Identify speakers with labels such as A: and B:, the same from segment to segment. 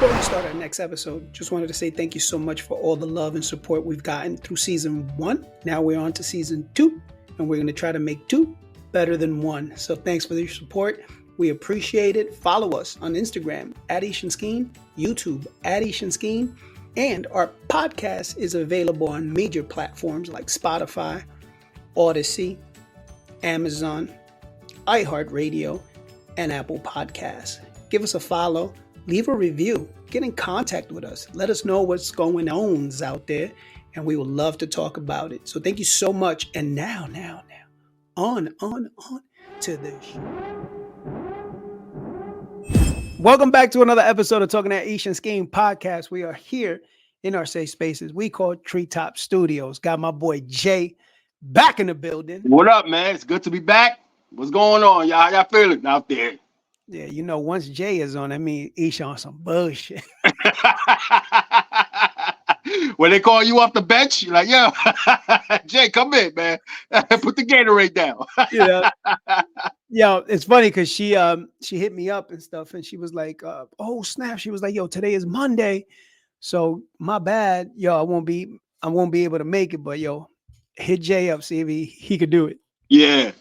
A: Before we start our next episode, just wanted to say thank you so much for all the love and support we've gotten through season 1. Now we're on to season 2, and we're going to try to make 2 better than 1. So thanks for your support. We appreciate it. Follow us on Instagram at Skeen, YouTube at Skeen, and our podcast is available on major platforms like Spotify, Odyssey, Amazon, iHeartRadio, and Apple Podcasts. Give us a follow, leave a review, get in contact with us. Let us know what's going on out there, and we would love to talk about it. So thank you so much. And now, on to the show. Welcome back to another episode of Talking at Skeen podcast. We are here in our safe spaces we call Treetop Studios. Got my boy Jay back in the building.
B: What up, man? It's good to be back. What's going on, y'all? How y'all feeling out there?
A: Yeah, you know, once Jay is on, I mean, Ish on some bullshit.
B: When they call you off the bench, you're like, yo, Jay, come in, man. Put the Gatorade down.
A: Yeah, it's funny because she hit me up and stuff, and she was like, oh snap. She was like, yo, today is Monday. So my bad. Yo, I won't be able to make it, but yo, hit Jay up, see if he could do it.
B: Yeah.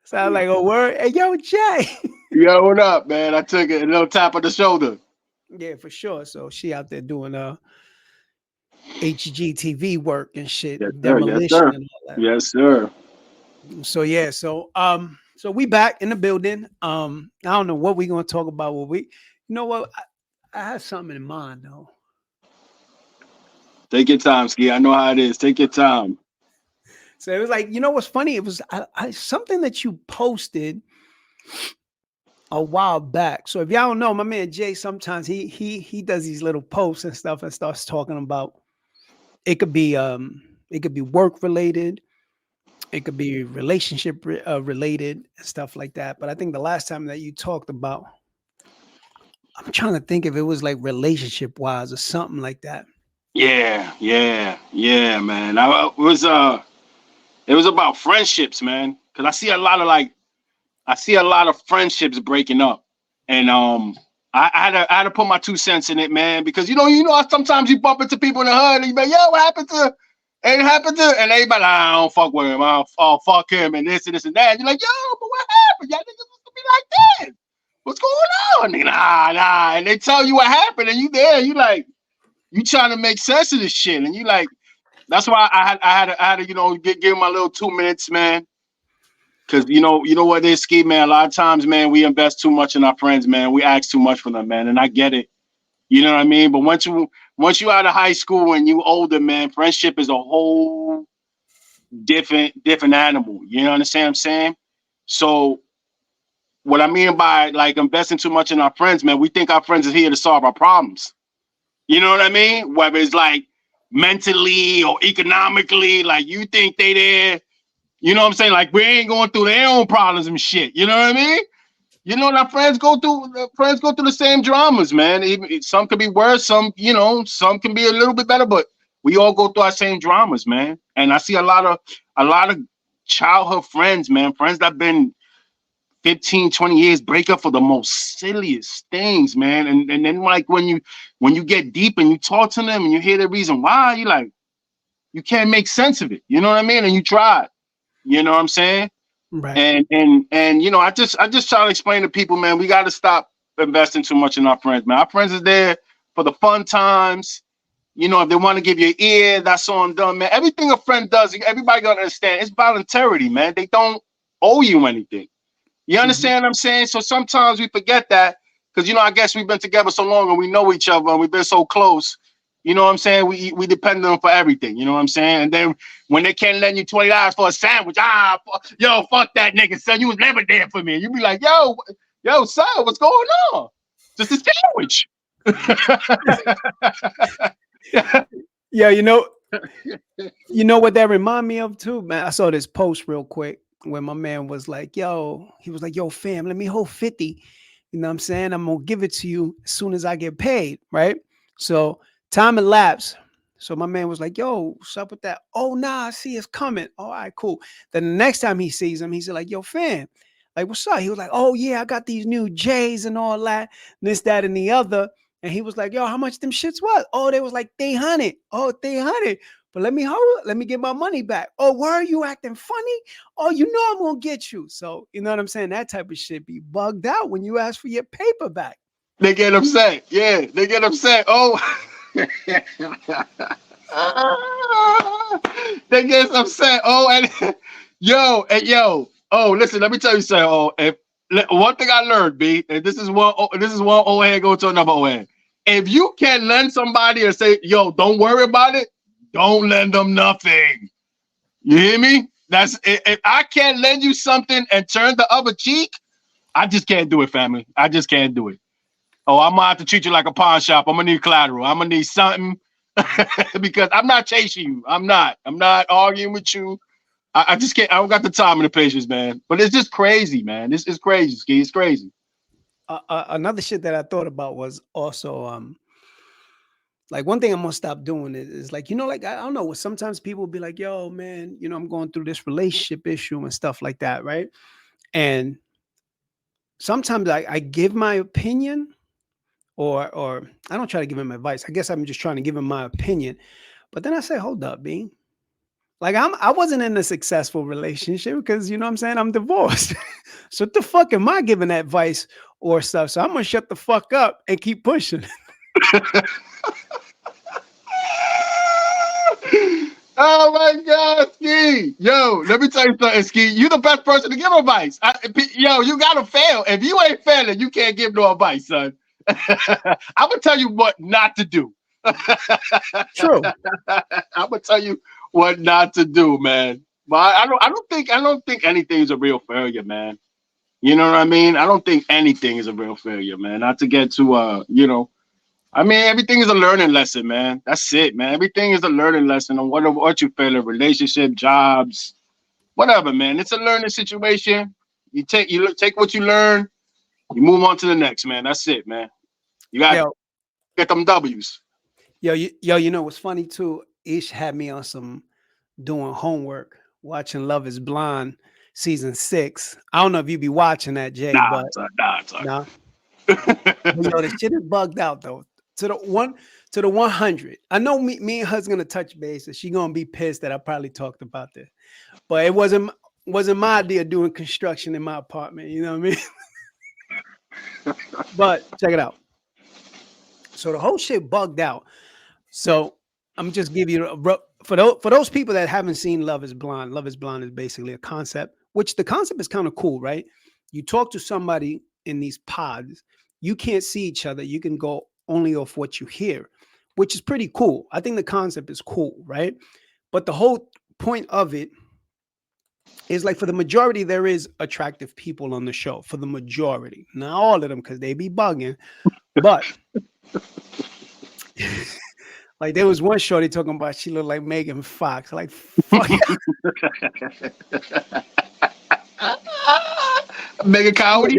A: Sound like a word. Hey, yo, Jay.
B: Yo, what up, man? I took it a little tap on the shoulder.
A: Yeah, for sure. So she out there doing HGTV work and shit,
B: Yes,
A: demolition
B: sir.
A: and all that.
B: Yes, sir.
A: So yeah, so we back in the building. I don't know what we're gonna talk about. You know what? I have something in mind though.
B: Take your time, Ski. I know how it is. Take your time.
A: So it was like, you know what's funny? It was something that you posted a while back. So if y'all don't know, my man Jay, sometimes he does these little posts and stuff and starts talking about it could be work related, it could be relationship related and stuff like that. But I think the last time that you talked about, I'm trying to think if it was like relationship wise or something like that.
B: Yeah, man. It was about friendships, man. Because I see a lot of friendships breaking up, and I had to put my 2 cents in it, man. Because you know, sometimes you bump into people in the hood, and you be like, yo, what happened to? And everybody, I don't fuck with him. I'll fuck him, and this and this and that. And you're like, yo, but what happened? Y'all niggas used to be like this. What's going on? Nah. And they tell you what happened, and you there, you like, you trying to make sense of this shit, and you like. That's why I had to give my little 2 minutes, man. Cause you know what it is, Ski, man. A lot of times, man, we invest too much in our friends, man. We ask too much from them, man, and I get it. You know what I mean? But once you out of high school and you older, man, friendship is a whole different animal. You know what I'm saying? So what I mean by like investing too much in our friends, man, we think our friends are here to solve our problems. You know what I mean? Whether it's like mentally or economically, like you think they there, you know what I'm saying? Like we ain't going through their own problems and shit. You know what I mean? You know, our friends go through the same dramas, man. Even some could be worse, some can be a little bit better, but we all go through our same dramas, man. And I see a lot of childhood friends, man, friends that been 15, 20 years break up for the most silliest things, man. And then like when you get deep and you talk to them and you hear the reason why, you like, you can't make sense of it. You know what I mean? And you try. You know what I'm saying?
A: Right.
B: And you know, I just try to explain to people, man, we got to stop investing too much in our friends, man. Our friends are there for the fun times. You know, if they want to give you an ear, that's on them, man. Everything a friend does, everybody got to understand, it's voluntarily, man. They don't owe you anything. You understand what I'm saying? So sometimes we forget that because, you know, I guess we've been together so long and we know each other and we've been so close. You know what I'm saying? We depend on them for everything. You know what I'm saying? And then when they can't lend you $20 for a sandwich, yo, fuck that nigga, son. You was never there for me. You be like, yo, son, what's going on? Just a sandwich.
A: Yeah, you know what that remind me of too, man. I saw this post real quick when my man was like, yo, fam, let me hold 50. You know what I'm saying? I'm gonna give it to you as soon as I get paid, right? So time elapsed. So my man was like, yo, what's up with that? Oh, nah, I see it's coming. All right, cool. Then the next time he sees him, he's like, yo, fam, Like, what's up? He was like, oh yeah, I got these new J's and all that, this, that, and the other. And he was like, yo, how much them shits was? Oh, they was like 300. Oh, 300. But let me get my money back. Oh, why are you acting funny? Oh, you know I'm gonna get you. So you know what I'm saying? That type of shit be bugged out when you ask for your paper back.
B: They get upset. Yeah, they get upset. Oh, they get upset. Oh, and yo. Oh, listen, let me tell you something. Oh, if one thing I learned, B, and this is one old head go to another old head. If you can lend somebody or say, yo, don't worry about it, don't lend them nothing. You hear me? That's if I can't lend you something and turn the other cheek, I just can't do it, family. I just can't do it. Oh, I'm gonna have to treat you like a pawn shop. I'm gonna need collateral. I'm gonna need something because I'm not chasing you. I'm not arguing with you. I just can't. I don't got the time and the patience, man. But it's just crazy, man. This is crazy, Ski. It's crazy.
A: Another shit that I thought about was also like one thing I'm gonna stop doing is like, like I don't know, sometimes people will be like, yo, man, I'm going through this relationship issue and stuff like that, right? And sometimes I give my opinion or I don't try to give him advice. I guess I'm just trying to give him my opinion. But then I say, hold up, Bean. Like I wasn't in a successful relationship because you know what I'm saying, I'm divorced. So what the fuck am I giving advice or stuff? So I'm gonna shut the fuck up and keep pushing.
B: Oh my God, Ski. Yo, let me tell you something, Ski. You the best person to give advice. You gotta fail. If you ain't failing, you can't give no advice, son. I'm gonna tell you what not to do.
A: True.
B: I'm gonna tell you what not to do, man. But I don't think anything is a real failure, man. You know what I mean? I don't think anything is a real failure, man. Not to get to I mean, everything is a learning lesson, man. That's it, man. Everything is a learning lesson on what you fail in, relationship, jobs, whatever, man. It's a learning situation. You take what you learn, you move on to the next, man. That's it, man. You got
A: Yo,
B: get them W's.
A: you know what's funny too? Ish had me on some doing homework, watching Love Is Blind season 6. I don't know if you be watching that, Jay,
B: Nah,
A: but
B: son, nah, son.
A: nah. The shit is bugged out though. To the 100. I know me and her's gonna touch base, and she gonna be pissed that I probably talked about this, but it wasn't my idea doing construction in my apartment. You know what I mean? But check it out. So the whole shit bugged out. So I'm just give you for those people that haven't seen Love Is Blind. Love Is Blind is basically a concept, which the concept is kind of cool, right? You talk to somebody in these pods. You can't see each other. You can go only off what you hear, which is pretty cool. I think the concept is cool, right? But the whole point of it is like for the majority, there is attractive people on the show. For the majority, not all of them, because they be bugging, but. Like there was one shorty talking about she looked like Megan Fox. Like fuck.
B: Mega Cowdy.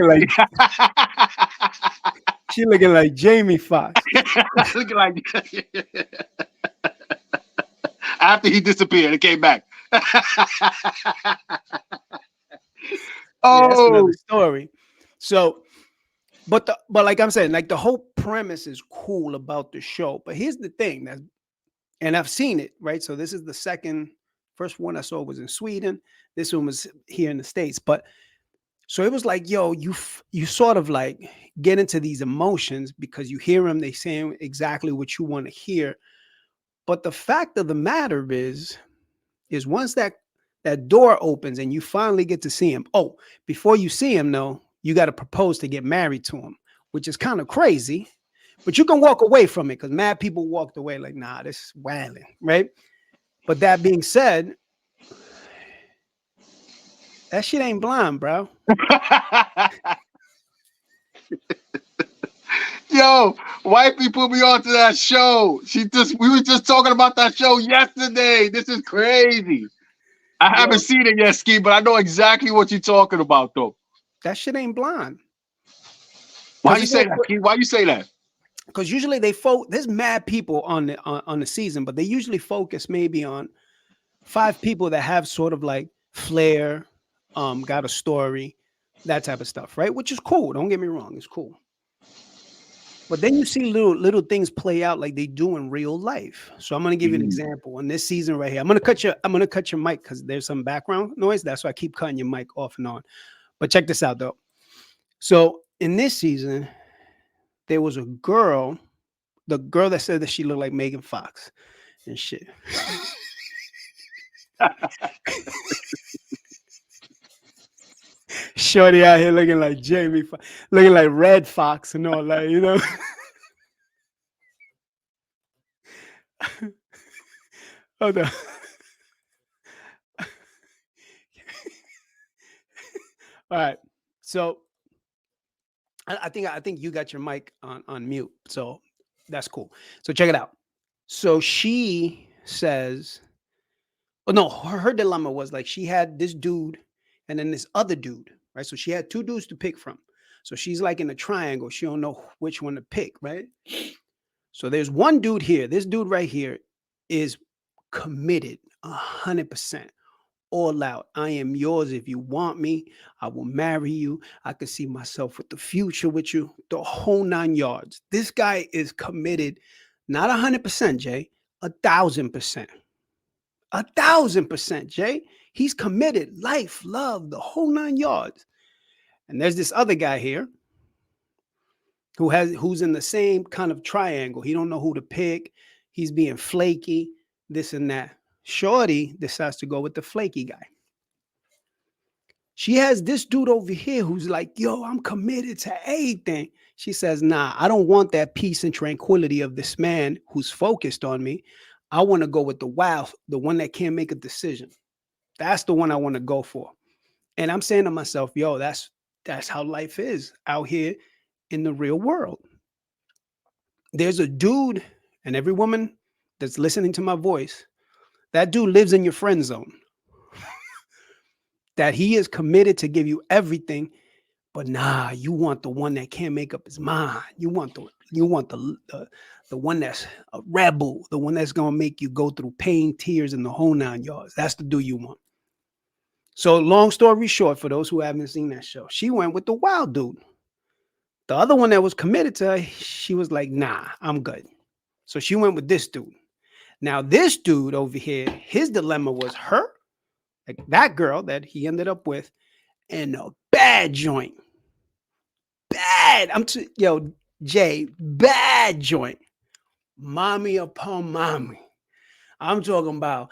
A: She looking like Jamie Foxx.
B: Looking like after he disappeared, it came back.
A: Yeah, that's another story. So, but like I'm saying, like the whole premise is cool about the show. But here's the thing, and I've seen it, right? So this is the first one I saw was in Sweden. This one was here in the States. But so it was like, yo, you sort of like get into these emotions because you hear them, they saying exactly what you want to hear. But the fact of the matter is once that door opens and you finally get to see him. Oh, before you see him, though, you got to propose to get married to him, which is kind of crazy. But you can walk away from it because mad people walked away like, nah, this is wilding, right? But that being said, that shit ain't blind, bro.
B: Yo, wifey put me onto that show. We were just talking about that show yesterday. This is crazy. I haven't seen it yet, Ski, but I know exactly what you're talking about, though.
A: That shit ain't blind.
B: Why you say that, Ski? Why you say that?
A: Because usually there's mad people on the season, but they usually focus maybe on 5 people that have sort of like flair, got a story, that type of stuff, right? Which is cool. Don't get me wrong, it's cool. But then you see little things play out like they do in real life. So I'm gonna give you an
B: Mm.
A: example on this season right here. I'm gonna cut your mic because there's some background noise. That's why I keep cutting your mic off and on. But check this out though. So in this season, there was a girl, the girl that said that she looked like Megan Fox and shit. Shorty out here looking like looking like Red Fox and all that, you know. Hold on. All right. So I think you got your mic on mute. So that's cool. So check it out. So she says, oh no, her dilemma was like she had this dude and then this other dude, right? So she had two dudes to pick from. So she's like in a triangle. She don't know which one to pick, right? So there's one dude here. This dude right here is committed 100%. All out. I am yours. If you want me, I will marry you. I could see myself with the future with you. The whole 9 yards. This guy is committed, not 100%, Jay, 1,000%. 1,000%, Jay. He's committed. Life, love, the whole 9 yards. And there's this other guy here who's in the same kind of triangle. He don't know who to pick. He's being flaky, this and that. Shorty decides to go with the flaky guy. She has this dude over here who's like, yo, I'm committed to everything. She says, nah, I don't want that peace and tranquility of this man who's focused on me. I want to go with the wild, the one that can't make a decision. That's the one I want to go for. And I'm saying to myself, yo, that's how life is out here in the real world. There's a dude, and every woman that's listening to my voice, that dude lives in your friend zone. That he is committed to give you everything. But nah, you want the one that can't make up his mind. You want the one that's a rebel, the one that's gonna make you go through pain, tears, and the whole 9 yards. That's the dude you want. So long story short, for those who haven't seen that show, she went with the wild dude. The other one that was committed to her, she was like, nah, I'm good. So she went with this dude. Now, this dude over here, his dilemma was her, like that girl that he ended up with, and a bad joint. Bad. Yo, Jay, bad joint. Mommy upon mommy. I'm talking about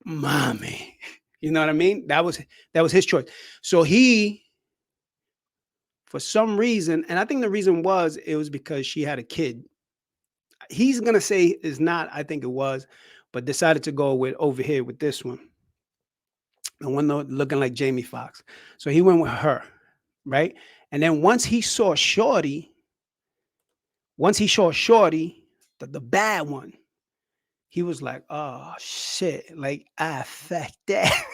A: mommy. You know what I mean? That was his choice. So he, for some reason, and I think the reason it was because she had a kid. He's gonna say it's not, I think it was, but decided to go with over here with this one. The one looking like Jamie Foxx. So he went with her, right? And then once he saw Shorty, the bad one, he was like, oh shit, like I fucked that.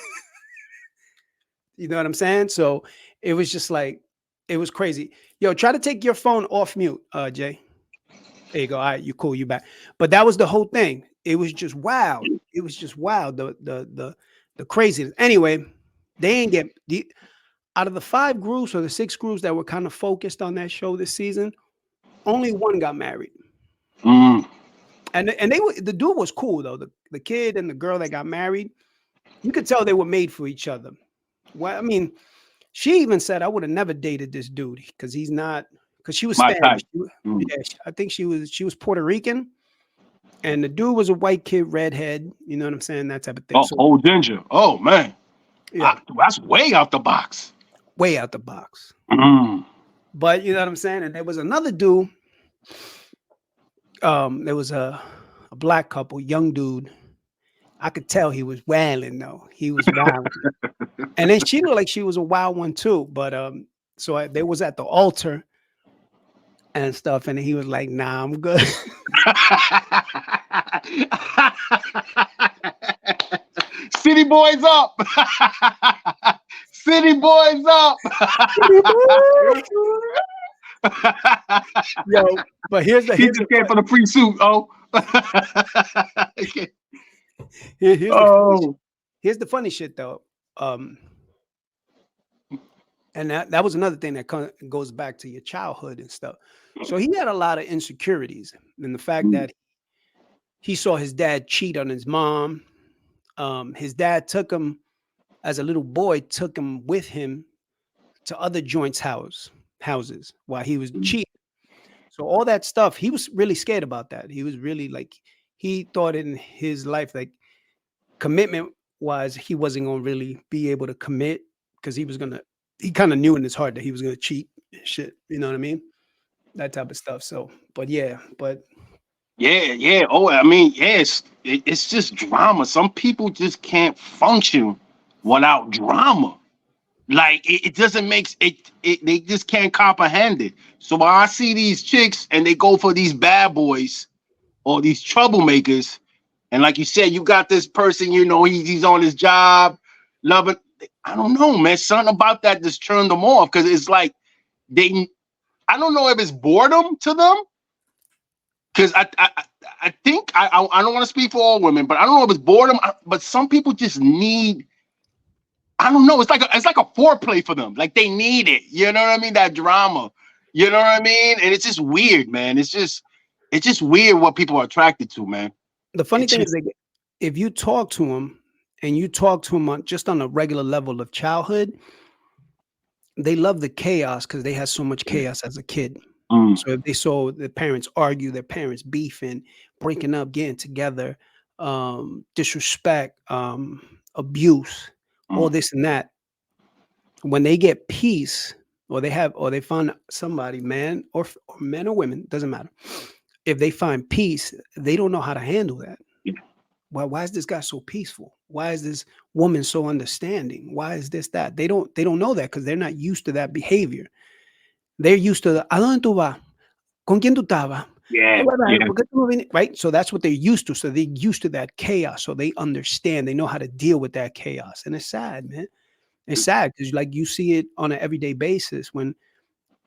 A: You know what I'm saying? So it was just like, it was crazy. Yo, try to take your phone off mute, Jay. There you go. All right, you cool, you back. But that was the whole thing. It was just wild. It was just wild. The craziness. Anyway, they ain't get out of the 5 groups or the 6 groups that were kind of focused on that show this season, only one got married.
B: Mm.
A: And the dude was cool though. The kid and the girl that got married, you could tell they were made for each other. Well, I mean, she even said I would have never dated this dude because he's not, because she was
B: My
A: Spanish.
B: type.
A: Yeah, I think she was Puerto Rican, and the dude was a white kid, redhead. You know what I'm saying? That type of thing.
B: Oh,
A: So
B: old ginger. Oh man,
A: yeah,
B: that's way out the box.
A: way out the box.
B: Mm.
A: But you know what I'm saying? And there was another dude. There was a black couple, young dude. I could tell he was wilding though. He was wild. And then she looked like she was a wild one too. But so they was at the altar and stuff, and he was like, "Nah, I'm good."
B: City boys up. City boys up.
A: Yo, but here's
B: he just came for the free suit. Oh.
A: here's the funny shit though. And that was another thing that goes back to your childhood and stuff. So he had a lot of insecurities, and the fact
B: Mm,
A: that he saw his dad cheat on his mom. His dad took him as a little boy, took him with him to other joints houses while he was
B: mm.
A: cheating. So all that stuff, he was really scared about that. He was really like, he thought in his life, like commitment wise, he wasn't gonna really be able to commit because he kind of knew in his heart that he was gonna cheat and shit. You know what I mean? That type of stuff. So, but yeah, but
B: Yeah, yeah. Oh, I mean, yeah, it's just drama. Some people just can't function without drama. Like it doesn't make it. They just can't comprehend it. So when I see these chicks and they go for these bad boys or these troublemakers, and like you said, you got this person, he's on his job, loving. I don't know, man. Something about that just turned them off because it's like they. I don't know if it's boredom to them because I think I don't want to speak for all women, but I don't know if it's boredom. But some people just need. I don't know. It's like a foreplay for them. Like they need it. You know what I mean? That drama. You know what I mean? And it's just weird, man. It's just weird what people are attracted to, man.
A: the funny
B: It's
A: thing
B: just
A: is, like, if you talk to him and you talk to him just on a regular level of childhood, they love the chaos because they had so much chaos as a kid.
B: mm,
A: So if they saw their parents argue, their parents beefing, breaking up, getting together, disrespect, abuse, all
B: mm,
A: this and that, when they get peace or they find somebody, man or men or women, doesn't matter. If they find peace, they don't know how to handle that.
B: yeah.
A: Why is this guy so peaceful? Why is this woman so understanding? Why is this that? They don't know that because they're not used to that behavior. They're used to the ¿A dónde tú vas? ¿Con quién tú estabas?
B: Yeah, yeah.
A: ¿Por qué tú no vienes? Right? So that's what they're used to. So they're used to that chaos. So they understand. They know how to deal with that chaos. And it's sad, man. It's sad because like you see it on an everyday basis when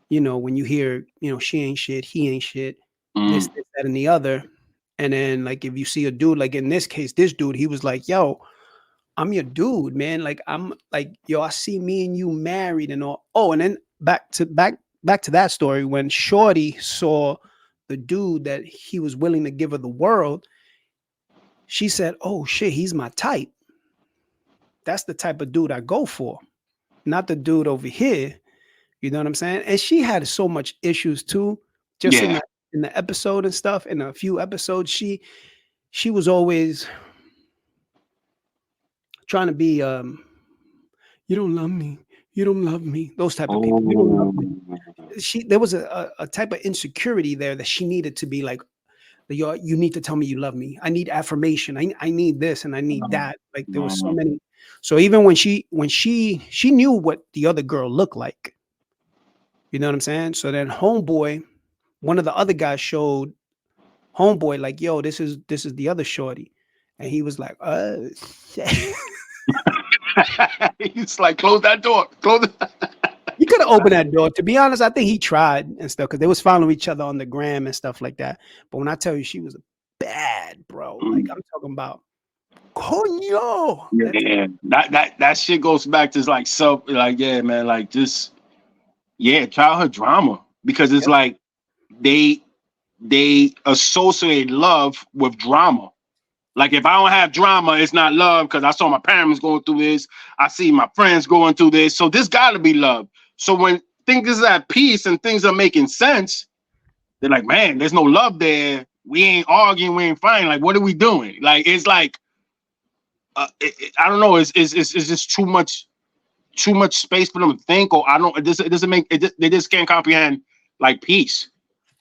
A: you hear, she ain't shit, he ain't shit,
B: Mm,
A: this, that, and the other. And then like if you see a dude, like in this case, this dude, he was like, yo, I'm your dude, man. Like I'm like, yo, I see me and you married and all. Oh, and then back to that story when Shorty saw the dude that he was willing to give her the world, she said, oh shit, he's my type. That's the type of dude I go for, not the dude over here. You know what I'm saying? And she had so much issues too, just
B: yeah.
A: in the episode and stuff. In a few episodes, she was always trying to be you don't love me. You don't love me. Those type of people. You don't love
B: Oh,
A: me. There was a type of insecurity there that she needed to be like, you need to tell me you love me. I need affirmation. I need this and I need that. Like there was so
B: mm,
A: many. So even when she knew what the other girl looked like, you know what I'm saying? So then homeboy, one of the other guys showed homeboy like, yo, this is the other shorty. And he was like, shit.
B: it's like close that door. Close it.
A: He could have opened that door. To be honest, I think he tried and stuff because they was following each other on the gram and stuff like that. But when I tell you she was bad, bro, like
B: Mm,
A: I'm talking about coño. That's
B: yeah, that shit goes back to like like yeah, man, like just yeah, childhood drama because it's
A: yep.
B: like they they associate love with drama. Like if I don't have drama, it's not love because I saw my parents going through this. I see my friends going through this. So this got to be love. So when things is at peace and things are making sense, they're like, man, there's no love there. We ain't arguing. We ain't fighting. Like, what are we doing? Like, it's like, I don't know. It's just too much space for them to think. Or I don't. It doesn't make it. They just can't comprehend like peace.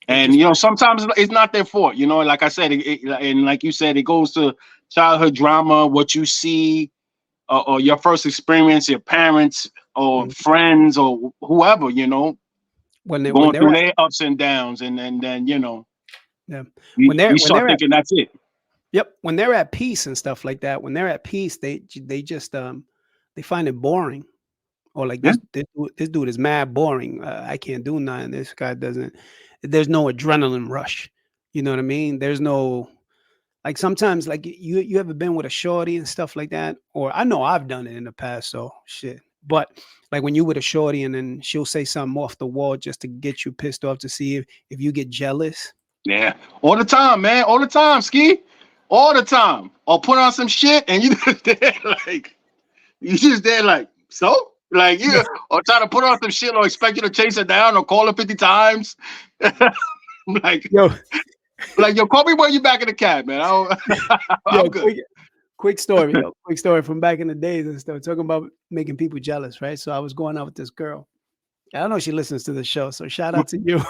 A: They
B: And
A: just
B: sometimes it's not their fault. Like I said, and like you said, it goes to childhood drama, what you see, or your first experience, your parents or
A: mm,
B: friends or whoever,
A: when
B: going
A: they're
B: through
A: at
B: their ups and downs, and then
A: yeah.
B: we,
A: When they're
B: we
A: when
B: start
A: they're at
B: thinking that's it.
A: yep, when they're at peace and stuff like that, when they're at peace, they just they find it boring. Or like
B: Yeah.
A: this dude is mad boring. I can't do nothing. This guy doesn't. There's no adrenaline rush. You know what I mean? There's no like sometimes like you ever been with a shorty and stuff like that? Or I know I've done it in the past. So shit. But like when you with a shorty and then she'll say something off the wall just to get you pissed off to see if you get jealous.
B: Yeah, all the time, man, all the time, Ski, all the time. Or put on some shit and you just there like you just there like so. Like you, or try to put on some shit, or expect you to chase her down, or call her 50 times. like,
A: Yo,
B: yo, call me when you back in the cab, man. I'm
A: yo,
B: good.
A: quick story, yo. Quick story from back in the days and stuff. Talking about making people jealous, right? So I was going out with this girl. I don't know if she listens to the show, so shout out to you.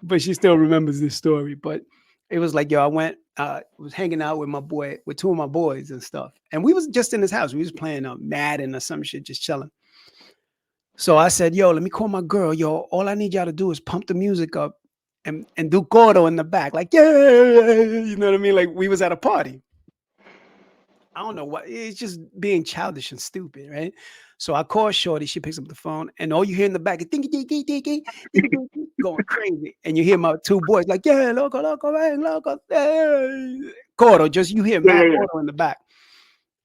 A: But she still remembers this story. But it was like, yo, I was hanging out with with two of my boys and stuff. And we was just in his house. We was playing Madden or some shit, just chilling. So I said, yo, let me call my girl. Yo, all I need y'all to do is pump the music up and do Gordo in the back. Like, yeah, you know what I mean? Like we was at a party. I don't know what, it's just being childish and stupid, right? So I call Shorty, she picks up the phone, and all you hear in the back is dinky, dinky, dinky, dinky, dinky, going crazy. And you hear my two boys like, yeah, loco, loco, man, loco, hey. Gordo, just you hear Matt Gordo in the back.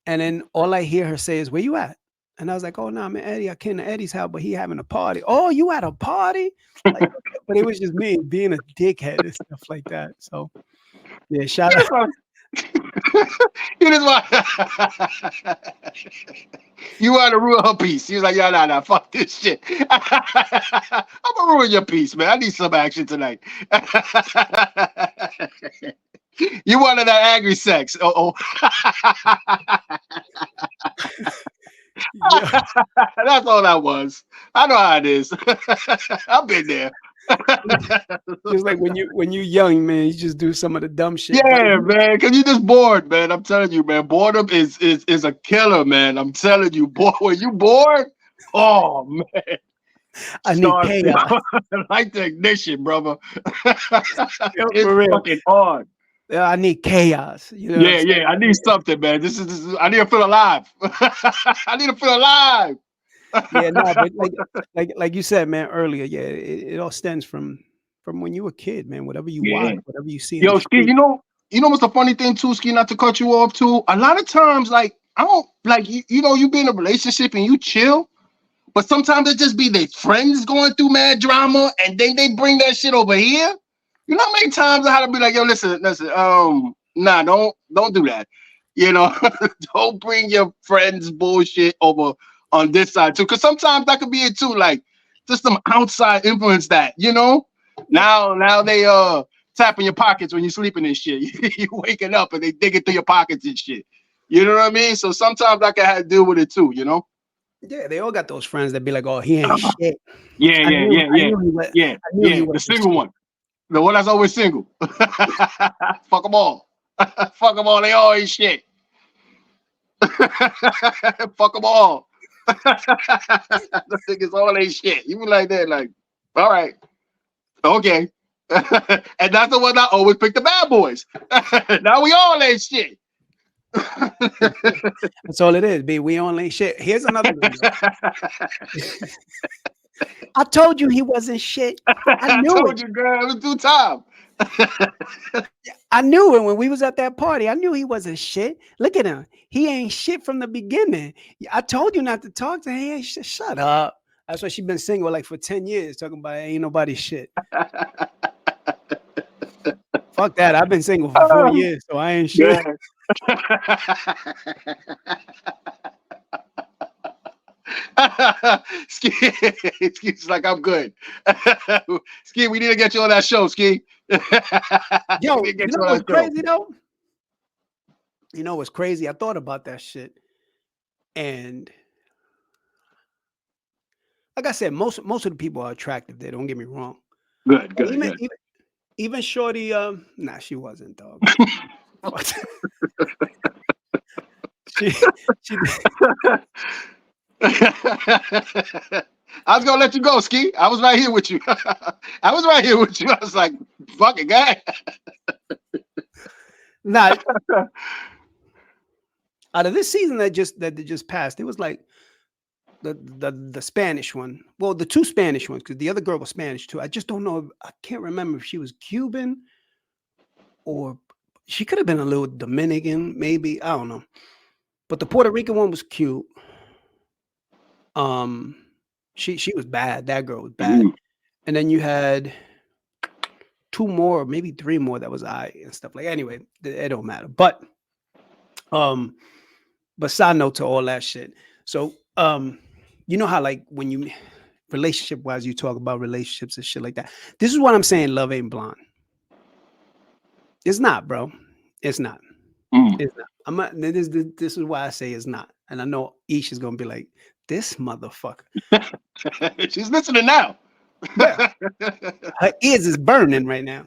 A: And then all I hear her say is, where you at? And I was like, oh, no, man, Eddie, I came to Eddie's house, but he having a party. Oh, you at a party? Like, but it was just me being a dickhead and stuff like that. So, yeah, shout out.
B: You just want you want to ruin her peace. He was like, nah, fuck this shit. I'm gonna ruin your peace, man. I need some action tonight. You wanted that angry sex. That's all that was. I know how it is. I've been there.
A: Just like when you young, man, you just do some of the dumb shit.
B: Yeah, man, because you're just bored, man. I'm telling you, man. Boredom is a killer, man. I'm telling you, boy. When you bored, oh man.
A: I need chaos.
B: Like the ignition, brother.
A: Yo,
B: It's
A: for real.
B: fucking hard.
A: Yeah, I need chaos. You know
B: Yeah. I need something, man. This is. I need to feel alive. I need to feel alive.
A: Yeah, no, but like you said, man, earlier, yeah, it all stems from when you were a kid, man. Whatever you watch, whatever you see.
B: Yo, Ski, you know what's the funny thing too, Ski? Not to cut you off too. A lot of times, like I don't like you be in a relationship and you chill, but sometimes it just be their friends going through mad drama, and then they bring that shit over here. You know how many times I had to be like, yo, listen, nah, don't do that. You know, don't bring your friends' bullshit over on this side too, because sometimes that could be it too. Like just some outside influence that now they tapping your pockets when you're sleeping and shit. You waking up and they digging through your pockets and shit. You know what I mean? So sometimes I can have to deal with it too. You know?
A: Yeah, they all got those friends that be like, oh, he ain't shit.
B: Yeah. The single one. The one that's always single. Fuck them all. Fuck them all. They all ain't shit. Fuck them all. The niggas all ain't shit. You be like that, like, all right, okay. And that's the one I always pick the bad boys. Now we all ain't shit.
A: That's all it is, B. We all ain't shit. Here's another one. I told you he wasn't shit. I told
B: you, girl. It was due time.
A: I knew it when we was at that party. I knew he wasn't shit. Look at him. He ain't shit from the beginning. I told you not to talk to him. Shut up. That's why she been single like for 10 years, talking about ain't nobody shit. Fuck that. I've been single for 4 years, so I ain't shit.
B: Ski's like, I'm good. Ski, we need to get you on that show, Ski.
A: Yo, you know what's crazy though? You know what's crazy? I thought about that shit. And like I said, most of the people are attractive there. Don't get me wrong.
B: Good.
A: Even Shorty, nah, she wasn't, dog. she
B: I was gonna let you go, Ski. I was right here with you. I was like, fucking guy.
A: Nah. Out of this season that just passed, it was like the Spanish one. Well, the two Spanish ones, because the other girl was Spanish too. I just don't know. I can't remember if she was Cuban or she could have been a little Dominican, maybe. I don't know. But the Puerto Rican one was cute. Um, she was bad. That girl was bad.
B: Mhm.
A: And then you had two more, maybe three more that was I and stuff like. Anyway, it don't matter. Um, but side note to all that shit. So you know how like when you relationship wise you talk about relationships and shit like that. This is what I'm saying. Love ain't blind. It's not, bro. It's not.
B: Mhm.
A: It's not. I'm not. This is why I say it's not. And I know Ish is gonna be like this motherfucker.
B: She's listening now.
A: Yeah, her ears is burning right now.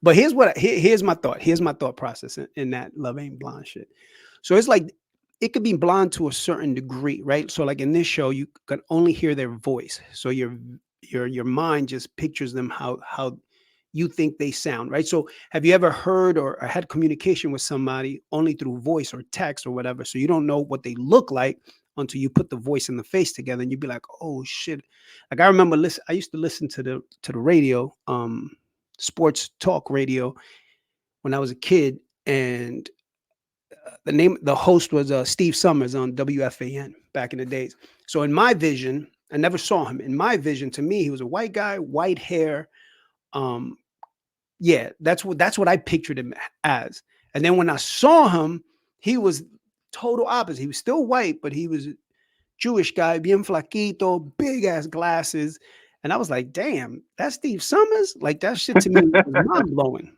A: But here's my thought. Here's my thought process in that love ain't blind shit. So it's like it could be blind to a certain degree, right? So like in this show, you can only hear their voice. So your mind just pictures them how you think they sound, right? So have you ever heard or had communication with somebody only through voice or text or whatever? So you don't know what they look like until you put the voice and the face together, and you'd be like, oh shit. Like I remember I used to listen to the radio, sports talk radio when I was a kid, and the host was Steve Summers on WFAN back in the days. So in my vision, I never saw him. In my vision, to me, he was a white guy, white hair. Um, yeah, that's what I pictured him as. And then when I saw him, he was total opposite. He was still white, but he was a Jewish guy, bien flaquito, big ass glasses. And I was like, damn, that's Steve Summers? Like that shit to me was mind blowing.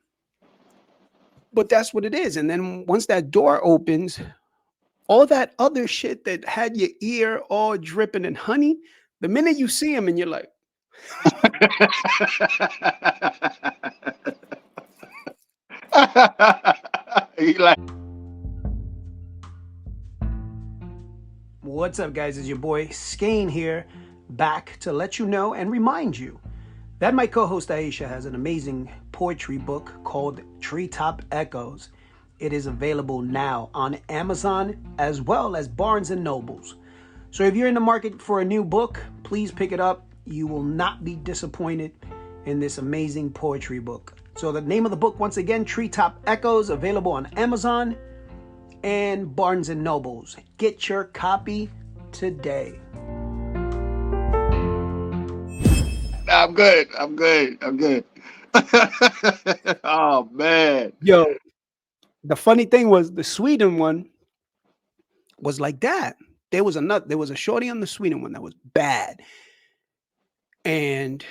A: But that's what it is. And then once that door opens, all that other shit that had your ear all dripping in honey, the minute you see him and you're like,
B: He like,
A: what's up, guys? It's your boy Skeen here, back to let you know and remind you that my co-host Aisha has an amazing poetry book called Treetop Echoes. It is available now on Amazon as well as Barnes and Nobles. So if you're in the market for a new book, please pick it up. You will not be disappointed in this amazing poetry book. So the name of the book, once again, Treetop Echoes, available on Amazon and Barnes and Nobles. Get your copy today.
B: I'm good. I'm good. I'm good. Oh man.
A: Yo, the funny thing was the Sweden one was like that. There was a shorty on the Sweden one that was bad. And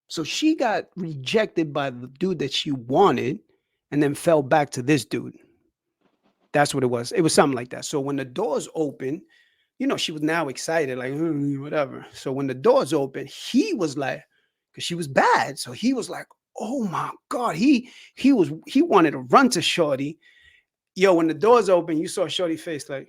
A: so she got rejected by the dude that she wanted and then fell back to this dude. That's what it was. It was something like that. So when the doors open, she was now excited, like whatever. So when the doors open, he was like, because she was bad. So he was like, oh my God. He wanted to run to Shorty. Yo, when the doors open, you saw Shorty face like,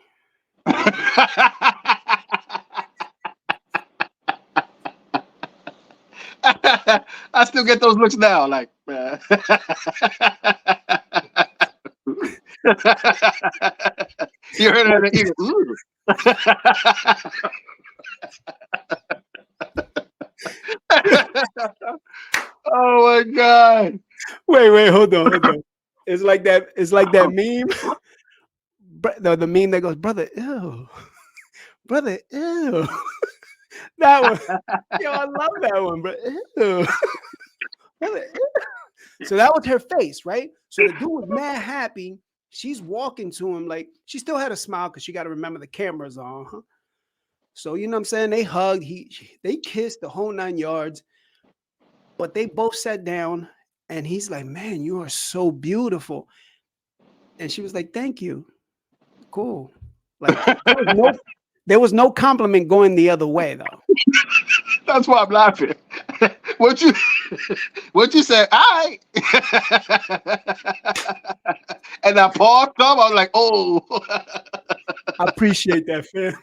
B: I still get those looks now, like man. You heard it in the Oh my god.
A: wait, hold on. It's like that meme. The meme that goes, brother, ew. Brother, ew. That one. Yo, I love that one, bro. Ew. Brother, ew. So that was her face, right? So the dude was mad happy. She's walking to him like she still had a smile because she got to remember the camera's on. Huh? So you know what I'm saying? They hugged. They kissed the whole 9 yards. But they both sat down, and he's like, "Man, you are so beautiful." And she was like, "Thank you." Cool. Like there was no compliment going the other way though.
B: That's why I'm laughing. What you what you said, all right. And that paused up, I was like, oh.
A: I appreciate that, fam.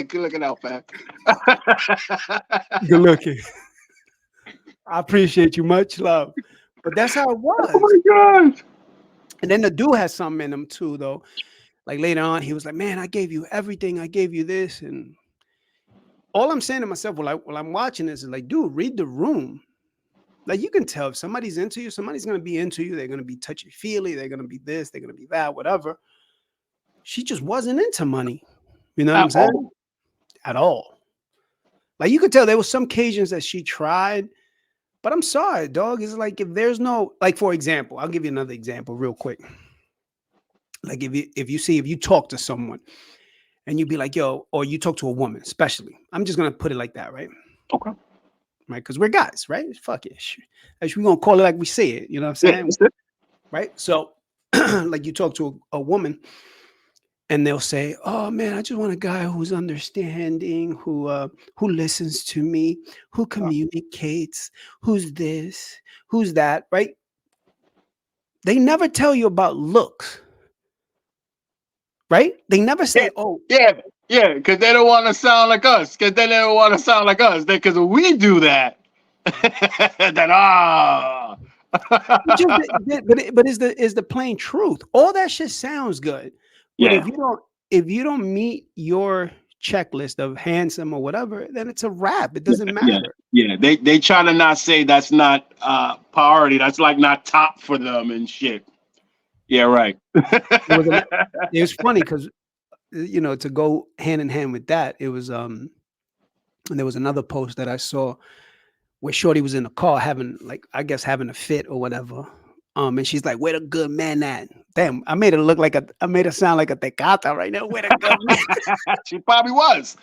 B: Good looking out, fam.
A: Good looking. I appreciate you. Much love. But that's how it was.
B: Oh my god.
A: And then the dude has something in him too, though. Like later on, he was like, "Man, I gave you everything. I gave you this." And all I'm saying to myself while I'm watching this is like, dude, read the room. Like you can tell if somebody's into you, somebody's gonna be into you. They're gonna be touchy feely. They're gonna be this. They're gonna be that. Whatever. she just wasn't into money. You know what I'm
B: At
A: saying?
B: all.
A: At all. Like you could tell there was some occasions that she tried, but I'm sorry, dog. It's like if there's no, like for example, I'll give you another example real quick. Like if you talk to someone and you be like, yo, or you talk to a woman, especially. I'm just gonna put it like that, right?
B: Okay.
A: Right? Because we're guys, right? Fuck it. We're gonna call it like we say it. You know what I'm
B: Yeah,
A: saying?
B: that's it.
A: Right? So like you talk to a woman and they'll say, "Oh man, I just want a guy who's understanding, who listens to me, who communicates, who's this, who's that." Right? They never tell you about looks, right? They never
B: Yeah,
A: say, "Oh,
B: yeah, yeah, because they don't want to sound like us. Because then they don't want to sound like us. Because we do that, then
A: just, but is the plain truth. All that shit sounds good, but
B: yeah,
A: if you don't meet your checklist of handsome or whatever, then it's a wrap. It
B: yeah,
A: doesn't
B: yeah,
A: matter.
B: yeah. They try to not say that's not priority. That's like not top for them and shit. Yeah, right.
A: It was it was funny because you know to go hand in hand with that, it was and there was another post that I saw where Shorty was in the car having like I guess having a fit or whatever. And she's like, "Where the good man at?" Damn, I made it sound like a tecata right now. Where the good man?
B: She probably was.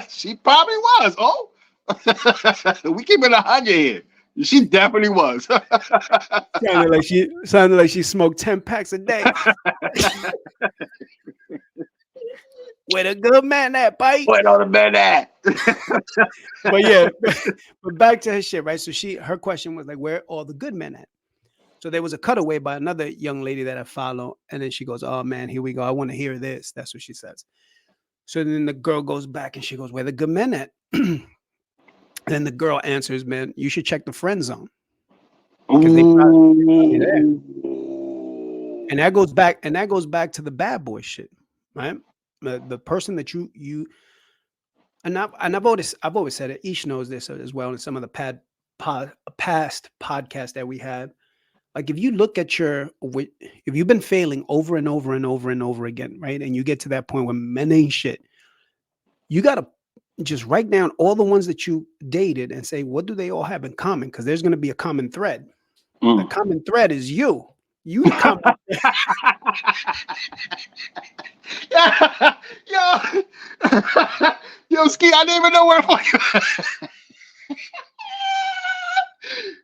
B: She probably was. Oh, we keep it 100 here. She definitely was.
A: Sounded like she smoked 10 packs a day. Where the good man at, bite?
B: What on the bed at?
A: But yeah, but back to her shit, right? So her question was like, where all the good men at? So there was a cutaway by another young lady that I follow, and then she goes, "Oh man, here we go. I want to hear this." That's what she says. So then the girl goes back and she goes, "Where the good men at?" And then the girl answers, "Man, you should check the friend zone because probably there." And that goes back to the bad boy shit, right? The person that you I've always said it. Ish knows this as well in some of the past podcasts that we had. Like if you look at if you've been failing over and over and over and over again, right? And you get to that point where men ain't shit, you gotta just write down all the ones that you dated and say, what do they all have in common? Because there's gonna be a common thread. The common thread is you. You the common.
B: Yo, yo, Ski, I didn't even know where the fuck.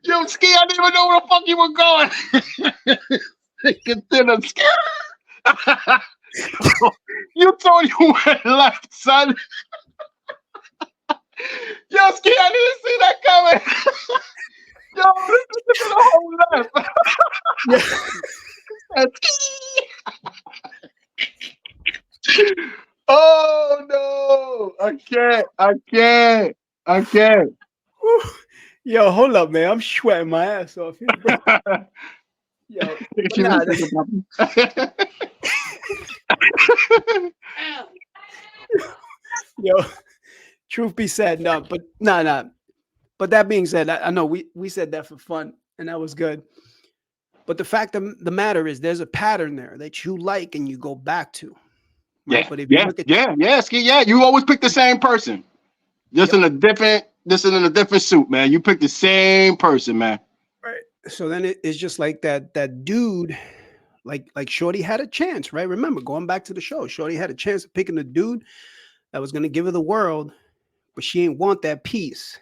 B: Yo, Ski, I didn't even know where the fuck you were going. Consider Ski. You told you went left, son. Yo, Ski, I didn't see that coming. Yo, this is a whole left. Oh no! I can't.
A: Yo, hold up, man. I'm sweating my ass off here, bro. Yo, nah, yo, truth be said, no, but nah. But that being said, I know we said that for fun, and that was good. But the fact of the matter is, there's a pattern there that you like and you go back to. Right?
B: Yeah,
A: But if you look at
B: Ski, yeah. You always pick the same person, just
A: Yep.
B: in a different suit, man. You pick the same person, man.
A: Right. So then it's just like that dude, like Shorty had a chance, right? Remember, going back to the show, Shorty had a chance of picking the dude that was gonna give her the world, but she didn't want that piece.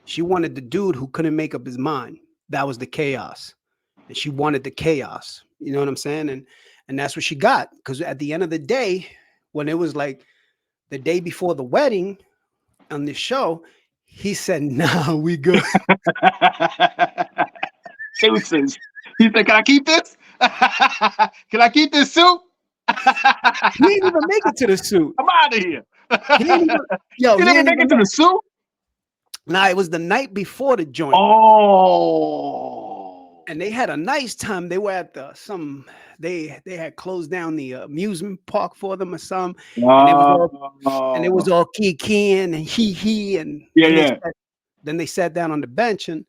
A: She wanted the dude who couldn't make up his mind. That was the chaos. And she wanted the chaos. You know what I'm saying? And that's what she got. Because at the end of the day, when it was like the day before the wedding on this show, he said, "Nah, we good."
B: Deuces. He said, "Can I keep this? Can I keep this suit?
A: He didn't even make it to the suit.
B: I'm out of here."
A: He didn't even, yo,
B: You
A: he
B: didn't
A: didn't
B: make
A: even
B: it to the suit?
A: Nah, it was the night before the joint.
B: Oh.
A: And they had a nice time. They were at they had closed down the amusement park for them or something. And it was all kikiing and he and
B: Yeah.
A: then they sat down on the bench and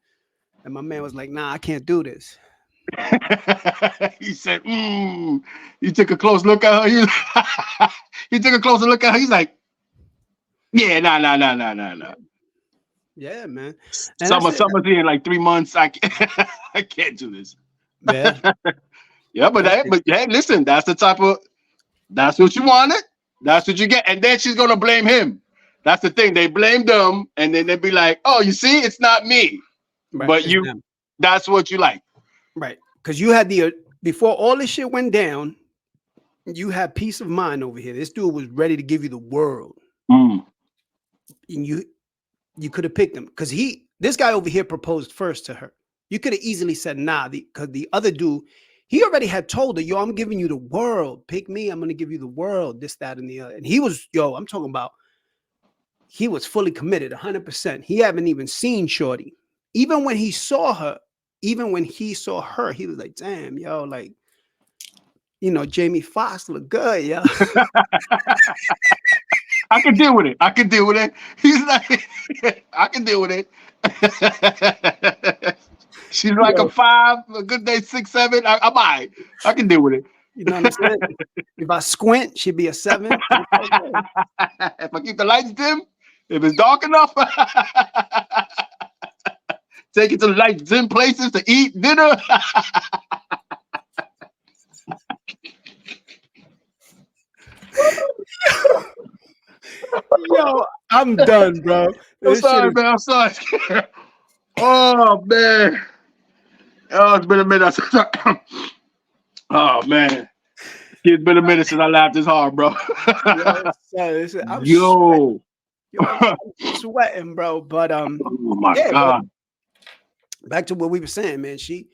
A: my man was like, "Nah, I can't do this."
B: He said, He took a close look at her. He took a closer look at her. He's like, yeah, nah.
A: Yeah, man. And that's it.
B: Summer's here in like 3 months. I can't, I can't do this.
A: Yeah.
B: Yeah,
A: That's it.
B: but hey, listen, that's what you wanted. That's what you get. And then she's gonna blame him. That's the thing. They blame them, and then they'd be like, oh, you see, it's not me.
A: Right.
B: But
A: It's them.
B: that's what you like.
A: Right. Because you had before all this shit went down, you had peace of mind over here. This dude was ready to give you the world.
B: Mm.
A: And you could have picked him. Because this guy over here proposed first to her. You could have easily said nah, because the other dude, he already had told her, yo, I'm giving you the world. Pick me, I'm gonna give you the world, this, that, and the other. And he was, I'm talking about, he was fully committed, 100%. He haven't even seen Shorty. Even when he saw her, he was like, damn, yo, like, Jamie Foxx look good, yo.
B: I can deal with it. He's like, I can deal with it. She's like a 5, a good day 6, 7. I'm all right. I can deal with it.
A: You know what I'm saying? If I squint, she'd be a 7.
B: If I keep the lights dim, if it's dark enough, take it to the lights dim places to eat dinner.
A: Yo, I'm done, bro.
B: I'm sorry, man. I'm sorry. Oh, man. Oh, it's been a minute. Oh, man. It's been a minute since I laughed this hard, bro.
A: I'm sweating, bro. But
B: oh my God.
A: Back to what we were saying, man. She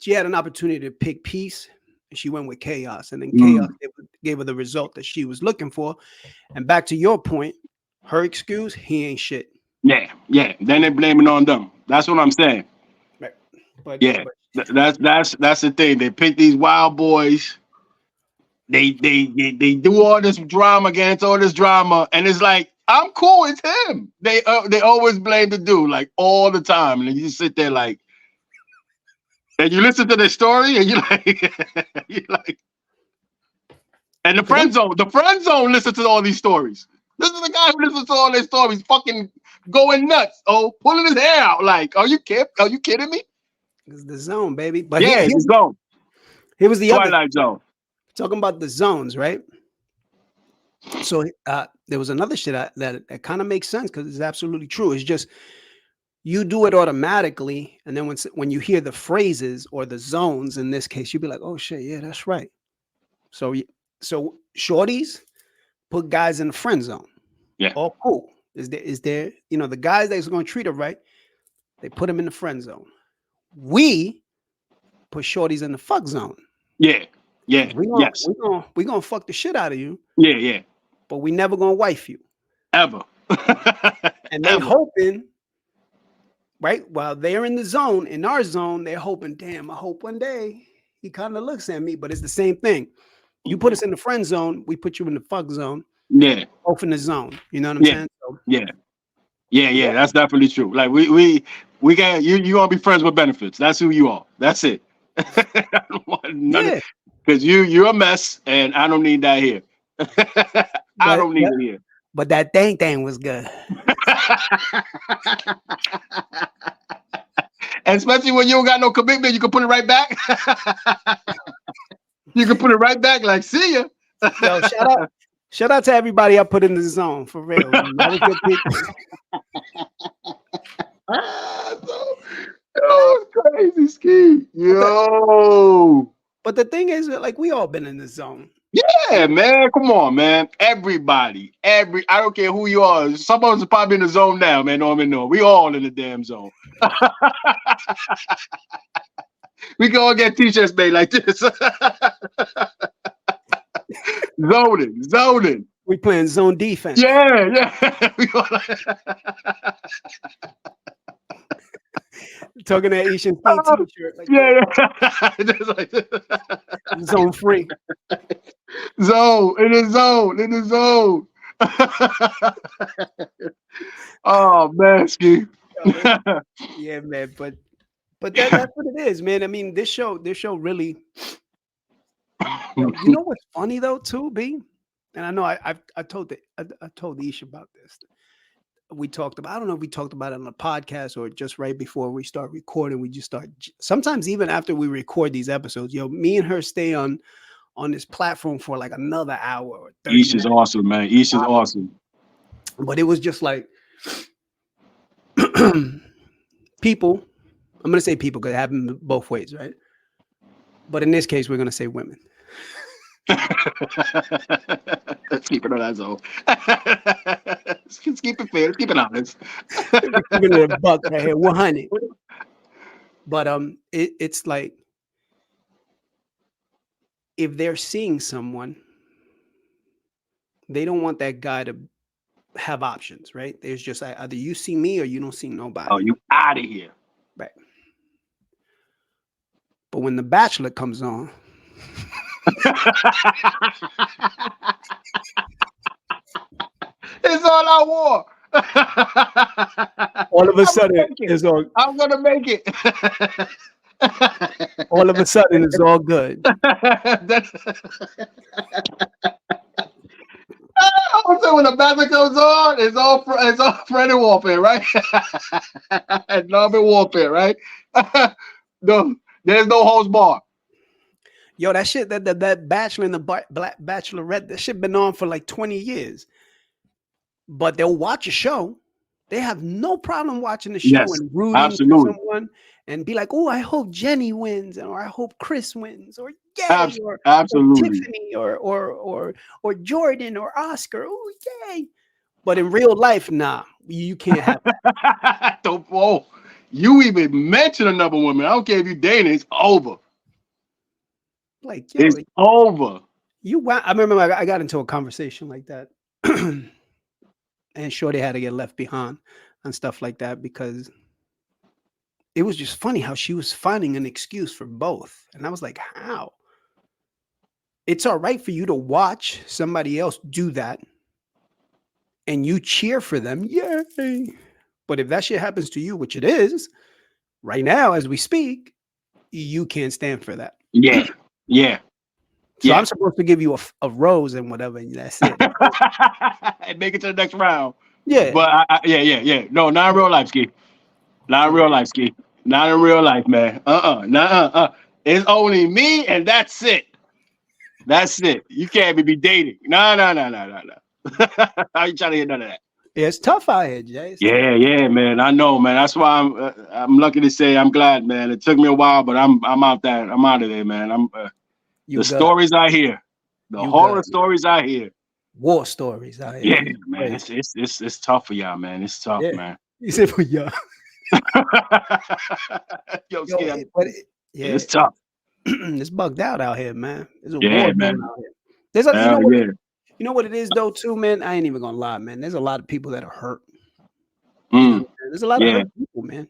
A: had an opportunity to pick peace, and she went with chaos, and then chaos gave her the result that she was looking for. And back to your point, her excuse, he ain't shit.
B: Yeah. Then they blame it on them. That's what I'm saying.
A: Right. But
B: that's the thing. They pick these wild boys. They do all this drama against all this drama, and it's like, I'm cool. It's him. They always blame the dude, like, all the time, and you just sit there like, and you listen to their story, and you're like, and the friend zone listens to all these stories. This is the guy who listens to all their stories, fucking going nuts. Oh, pulling his hair out. Like, are you kidding me?
A: It's the zone, baby. But
B: yeah, it's the zone.
A: Here was the
B: Twilight Zone.
A: Talking about the zones, right? So there was another shit that kind of makes sense because it's absolutely true. It's just you do it automatically, and then when you hear the phrases or the zones in this case, you'll be like, "Oh shit, yeah, that's right." So shorties put guys in the friend zone.
B: Yeah.
A: Oh, cool. Is there the guys that's going to treat her right? They put them in the friend zone. We put shorties in the fuck zone.
B: Yeah.
A: We're gonna fuck the shit out of you.
B: Yeah.
A: But we never gonna wife you.
B: Ever.
A: And they're hoping, right? While they're in the zone, in our zone, they're hoping, damn, I hope one day he kind of looks at me. But it's the same thing. You put us in the friend zone, we put you in the fuck zone.
B: Yeah.
A: Both in the zone. You know what I'm saying? So,
B: yeah. That's definitely true. Like we got you gonna be friends with benefits. That's who you are. That's it. Because you're a mess, and I don't need that here. I don't need it here.
A: But that thing was good.
B: And especially when you don't got no commitment, you can put it right back. You can put it right back, like, see ya.
A: Yo, shout out to everybody I put in the zone, for real.
B: It's crazy, Skeen. Yo.
A: But the thing is, like, we all been in the zone.
B: Yeah, man. Come on, man. Everybody. I don't care who you are. Some of us are probably in the zone now, man. No. We all in the damn zone. We can all get t-shirts made like this. Zoning.
A: We playing zone defense.
B: Yeah.
A: Talking that Asian t-shirt. Like,
B: yeah.
A: Zone free.
B: In the zone. Oh, man, Ski.
A: Yeah, man. But But that's what it is, man. I mean, this show really. You know what's funny though, too, B. And I know I told I told Ish about this. We talked about. I don't know if we talked about it on the podcast or just right before we start recording. We just start. Sometimes even after we record these episodes, me and her stay on this platform for like another hour or 30
B: Ish is
A: minutes.
B: awesome, man. Ish is awesome.
A: But it was just like people. I'm gonna say people because it happened both ways, right? But in this case, we're gonna say women.
B: Let's keep it on that zone. Let's keep it fair. Let's keep it honest.
A: We're keeping it a buck right here, 100. But it's like if they're seeing someone, they don't want that guy to have options, right? There's just either you see me or you don't see nobody.
B: Oh, you out of here.
A: Right. But when The Bachelor comes on,
B: it's all I want.
A: all of a sudden it's all.
B: I'm gonna make it.
A: All of a sudden it's all good.
B: So when the battle comes on, it's all friendly warfare, right? Love and warfare, right? No, there's no host bar.
A: Yo, that shit, that Bachelor and the Black Bachelorette, that shit been on for like 20 years. But they'll watch a show. They have no problem watching the show and rooting for someone and be like, "Oh, I hope Jenny wins, or I hope Chris wins, or yay, or Tiffany, or Jordan, or Oscar. Oh, yay!" But in real life, nah, you can't have that.
B: Oh, you even mention another woman. I don't care if you're dating, it's over.
A: Like, yo,
B: it's over.
A: I remember I got into a conversation like that. And Shorty had to get left behind and stuff like that because it was just funny how she was finding an excuse for both. And I was like, how? It's all right for you to watch somebody else do that and you cheer for them. Yay. But if that shit happens to you, which it is right now as we speak, you can't stand for that.
B: Yeah. Yeah.
A: So I'm supposed to give you a rose and whatever, and that's it.
B: And make it to the next round.
A: Yeah.
B: But yeah. No, not in real life, Ski. Not in real life, Ski. Not in real life, man. It's only me, and that's it. That's it. You can't be dating. No. How you trying to get none of that?
A: Yeah, it's tough out here, Jay.
B: Yeah, man. I know, man. That's why I'm lucky to say I'm glad, man. It took me a while, but I'm out there. I'm out of there, man. Stories I hear, the horror stories I hear,
A: war stories I hear.
B: Yeah, man. It's tough for y'all, man. It's tough, man.
A: You said for y'all.
B: Yo,
A: it's
B: tough.
A: It's bugged out here, man. There's a
B: war
A: man. Out here. There's you know what it is though, too, man. I ain't even gonna lie, man. There's a lot of people that are hurt. You know, there's a lot of hurt people, man.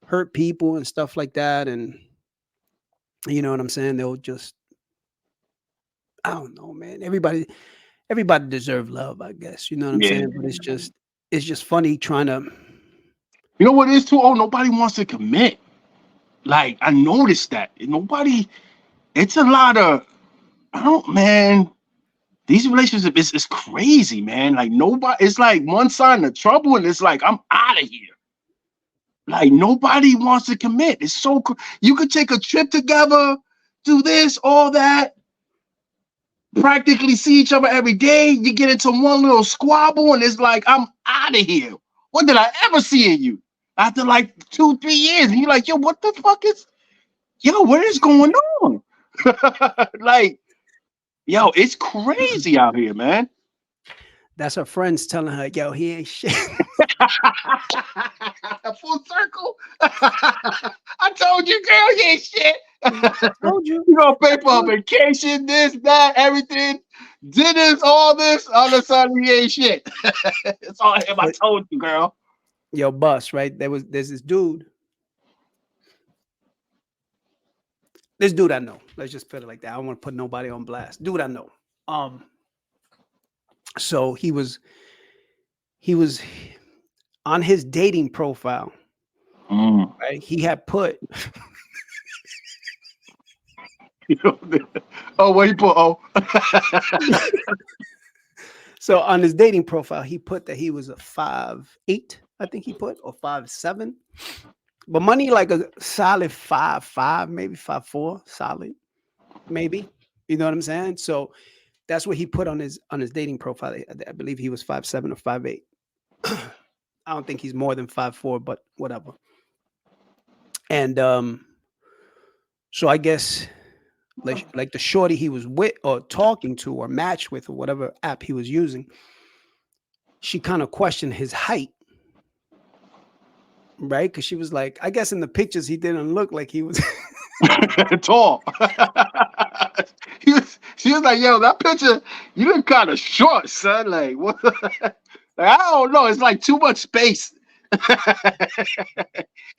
A: Hurt people and stuff like that, and you know what I'm saying? They'll just, I don't know, man. Everybody deserves love, I guess. You know what I'm saying? But it's just funny trying to.
B: You know what it is too? Oh, nobody wants to commit. Like I noticed that nobody. It's a lot of. Man. These relationships is crazy, man. Like nobody. It's like one sign of trouble, and it's like I'm out of here. Like nobody wants to commit. It's so you could take a trip together, do this, all that. Practically see each other every day. You get into one little squabble, and it's like I'm out of here. What did I ever see in you? After like 2-3 years, and you're like, yo, what the fuck is? Yo, what is going on? Like, yo, it's crazy out here, man.
A: That's her friends telling her, yo, he ain't shit.
B: Full circle. I told you, girl, he ain't shit.
A: I told you.
B: You gonna pay for a vacation, this, that, everything, dinners, all this. All of a sudden, he ain't shit. It's all him. I told you, girl.
A: Yo, Bus, right? There's this dude. This dude I know. Let's just put it like that. I don't want to put nobody on blast. Dude I know. So he was on his dating profile. Right? He had put.
B: Oh, what he put? Oh,
A: So on his dating profile, he put that he was a 5'8", I think he put, or 5'7". But money like a solid 5'5", maybe 5'4", solid, maybe. You know what I'm saying? So that's what he put on his dating profile. I believe he was 5'7" or 5'8". I don't think he's more than 5'4", but whatever. And so I guess like the shorty he was with or talking to or matched with or whatever app he was using, she kind of questioned his height, right? Because she was like, I guess in the pictures he didn't look like he was
B: tall. She was like, yo, that picture, you look kind of short, son. Like, what? Like, I don't know. It's like too much space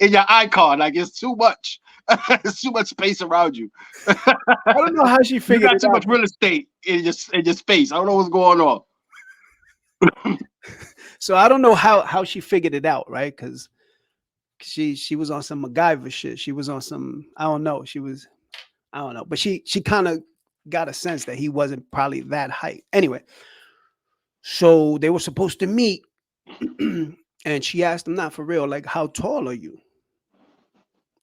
B: in your icon. Like, it's too much. It's too much space around you.
A: I don't know how she
B: You
A: figured
B: got
A: it
B: too
A: out.
B: much real estate in your space. I don't know what's going on.
A: So I don't know how she figured it out, right? Because she was on some MacGyver shit. She was on some, I don't know. I don't know. But she kind of got a sense that he wasn't probably that height. Anyway, so they were supposed to meet, and she asked him, not for real, like, how tall are you?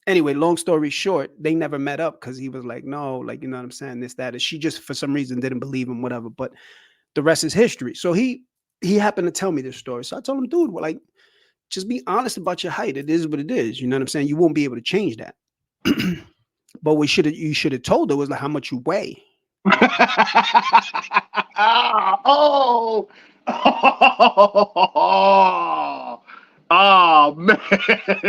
A: Anyway, long story short, they never met up because he was like, no, like, you know what I'm saying, this, that. And she just, for some reason, didn't believe him, whatever. But the rest is history. So he happened to tell me this story. So I told him, dude, well, like, just be honest about your height. It is what it is. You know what I'm saying? You won't be able to change that. But you should have told her was like how much you weigh.
B: Oh, oh, man,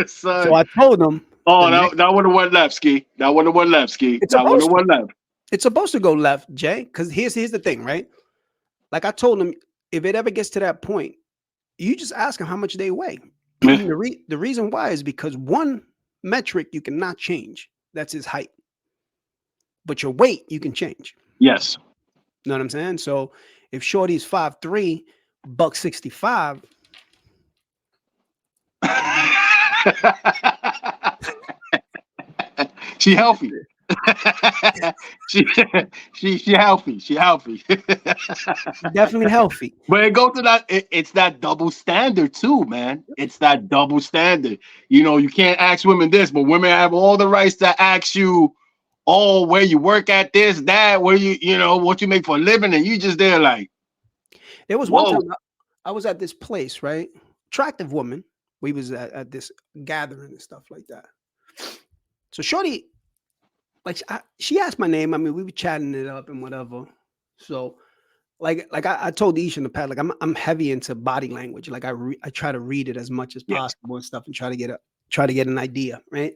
B: son.
A: So I told him.
B: Oh, that would have went left, Ski. That would have went left, Ski. That would have went left.
A: It's supposed to go left, Jay. Because here's the thing, right? Like I told him, if it ever gets to that point, you just ask them how much they weigh. The reason why is because one metric you cannot change. That's his height. But your weight you can change.
B: Yes.
A: You know what I'm saying? So if Shorty's 5'3", $165.
B: She healthy. she healthy. She healthy.
A: Definitely healthy.
B: But it goes to that. It's that double standard too, man. It's that double standard. You know, you can't ask women this, but women have all the rights to ask you, oh, where you work at, this, that, where you know, what you make for a living, and you just there like.
A: There was one time I was at this place, right? Attractive woman. We was at this gathering and stuff like that. So Shorty, like she asked my name. I mean, we were chatting it up and whatever. So, like I told Ish in the past, like I'm heavy into body language. Like I try to read it as much as possible and stuff, and try to get an idea, right?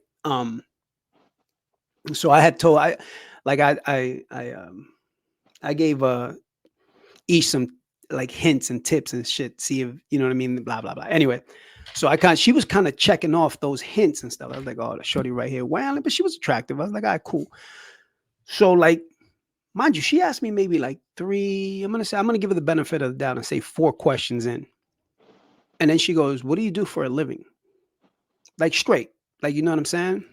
A: So I had told I gave Ish some like hints and tips and shit. See if you know what I mean. Blah blah blah. Anyway. So she was kind of checking off those hints and stuff. I was like, oh, the shorty right here. Well, but she was attractive. I was like, all right, cool. So like, mind you, she asked me maybe like I'm going to give her the benefit of the doubt and say 4 questions in. And then she goes, what do you do for a living? Like straight, like, you know what I'm saying?